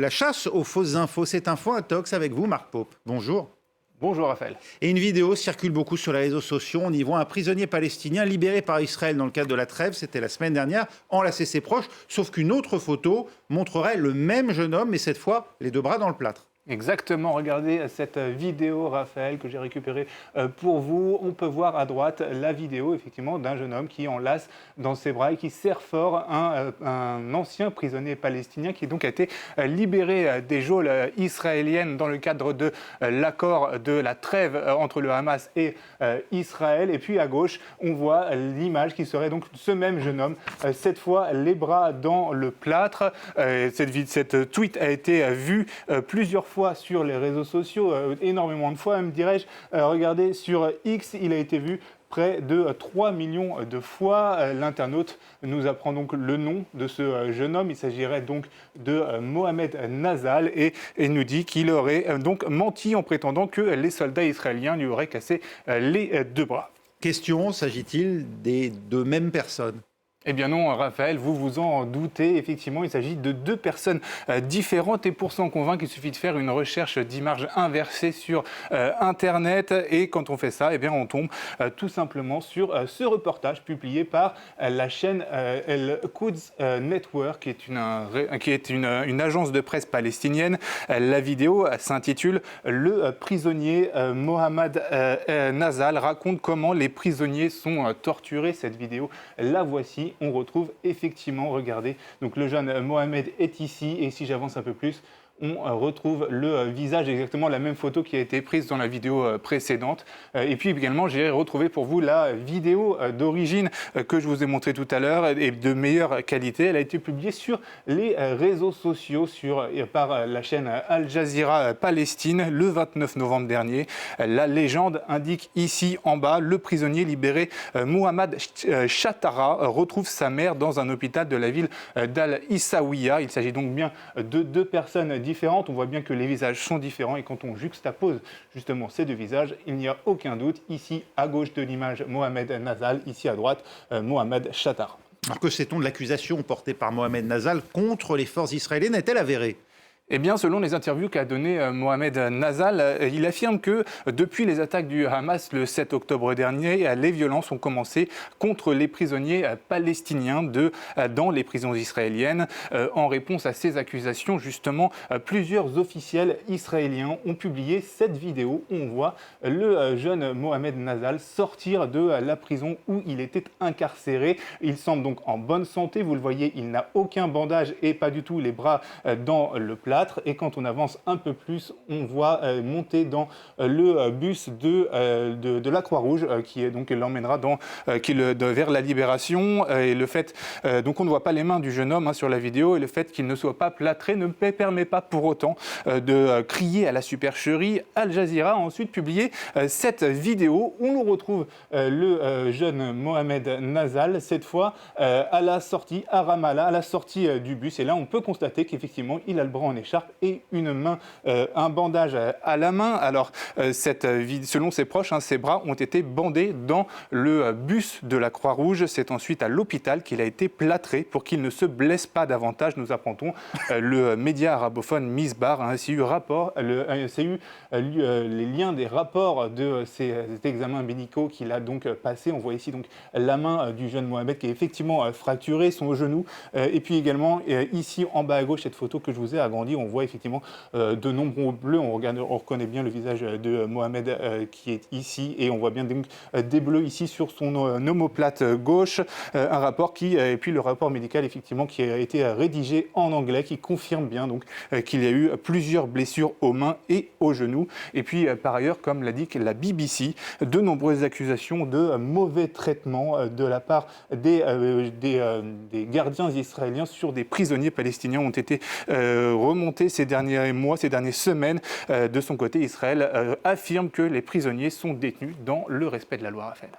la chasse aux fausses infos. C'est Info Intox avec vous, Marc Pope. Bonjour. Bonjour Raphaël. Et une vidéo circule beaucoup sur les réseaux sociaux. On y voit un prisonnier palestinien libéré par Israël dans le cadre de la trêve. C'était la semaine dernière, enlacé ses proches. Sauf qu'une autre photo montrerait le même jeune homme, mais cette fois, les deux bras dans le plâtre. Exactement, regardez cette vidéo, Raphaël, que j'ai récupérée pour vous. On peut voir à droite la vidéo, effectivement, d'un jeune homme qui enlace dans ses bras et qui serre fort un ancien prisonnier palestinien qui donc a été libéré des geôles israéliennes dans le cadre de l'accord de la trêve entre le Hamas et Israël. Et puis à gauche, on voit l'image qui serait donc ce même jeune homme, cette fois les bras dans le plâtre. Cette tweet a été vue plusieurs fois sur les réseaux sociaux, énormément de fois, même dirais-je. Regardez, sur X, il a été vu près de 3 millions de fois. L'internaute nous apprend donc le nom de ce jeune homme. Il s'agirait donc de Mohamed Nazal et nous dit qu'il aurait donc menti en prétendant que les soldats israéliens lui auraient cassé les deux bras. Question, s'agit-il des deux mêmes personnes ? Eh bien non, Raphaël, vous vous en doutez. Effectivement, il s'agit de deux personnes différentes. Et pour s'en convaincre, il suffit de faire une recherche d'image inversée sur Internet. Et quand on fait ça, eh bien, on tombe tout simplement sur ce reportage publié par la chaîne El-Quds Network, qui est une agence de presse palestinienne. La vidéo s'intitule « Le prisonnier Mohamed Nazal raconte comment les prisonniers sont torturés ». Cette vidéo, la voici. On retrouve effectivement, regardez, donc le jeune Mohamed est ici, et si j'avance un peu plus, on retrouve le visage, exactement la même photo qui a été prise dans la vidéo précédente. Et puis également, j'ai retrouvé pour vous la vidéo d'origine que je vous ai montrée tout à l'heure et de meilleure qualité. Elle a été publiée sur les réseaux sociaux par la chaîne Al Jazeera Palestine le 29 novembre dernier. La légende indique ici en bas, le prisonnier libéré Mohamed Shatara retrouve sa mère dans un hôpital de la ville d'Al-Issaouia. Il s'agit donc bien de deux personnes différentes. On voit bien que les visages sont différents et quand on juxtapose justement ces deux visages, il n'y a aucun doute. Ici, à gauche de l'image, Mohamed Nazal, ici à droite, Mohamed Shatara. Alors que sait-on de l'accusation portée par Mohamed Nazal contre les forces israéliennes? Est-elle avérée? Eh bien, selon les interviews qu'a donné Mohamed Nazal, il affirme que depuis les attaques du Hamas le 7 octobre dernier, les violences ont commencé contre les prisonniers palestiniens dans les prisons israéliennes. En réponse à ces accusations, justement, plusieurs officiels israéliens ont publié cette vidéo où on voit le jeune Mohamed Nazal sortir de la prison où il était incarcéré. Il semble donc en bonne santé. Vous le voyez, il n'a aucun bandage et pas du tout les bras dans le plâtre. Et quand on avance un peu plus, on voit monter dans le bus de la Croix-Rouge qui donc l'emmènera vers la libération. Et le fait, donc on ne voit pas les mains du jeune homme sur la vidéo, et le fait qu'il ne soit pas plâtré ne permet pas pour autant de crier à la supercherie. Al Jazeera a ensuite publié cette vidéo où l'on retrouve le jeune Mohamed Nazal, cette fois à la sortie à Ramallah, à la sortie du bus. Et là, on peut constater qu'effectivement, il a le bras en écharpe et une main, un bandage à la main. Alors, selon ses proches, ses bras ont été bandés dans le bus de la Croix-Rouge. C'est ensuite à l'hôpital qu'il a été plâtré pour qu'il ne se blesse pas davantage, nous apprend-on. Le média arabophone Misbar a ainsi eu les liens des rapports de ces examens médicaux qu'il a donc passés. On voit ici donc la main du jeune Mohamed qui est effectivement fracturée, son genou. Et puis également, ici en bas à gauche, cette photo que je vous ai agrandie, on voit effectivement de nombreux bleus. On reconnaît bien le visage de Mohamed qui est ici, et on voit bien donc des bleus ici sur son omoplate gauche. Un rapport et puis le rapport médical effectivement qui a été rédigé en anglais, qui confirme bien donc qu'il y a eu plusieurs blessures aux mains et aux genoux. Et puis par ailleurs, comme l'a dit la BBC, de nombreuses accusations de mauvais traitement de la part des gardiens israéliens sur des prisonniers palestiniens ont été remontés ces derniers mois, ces dernières semaines. De son côté, Israël affirme que les prisonniers sont détenus dans le respect de la loi, Raphaël.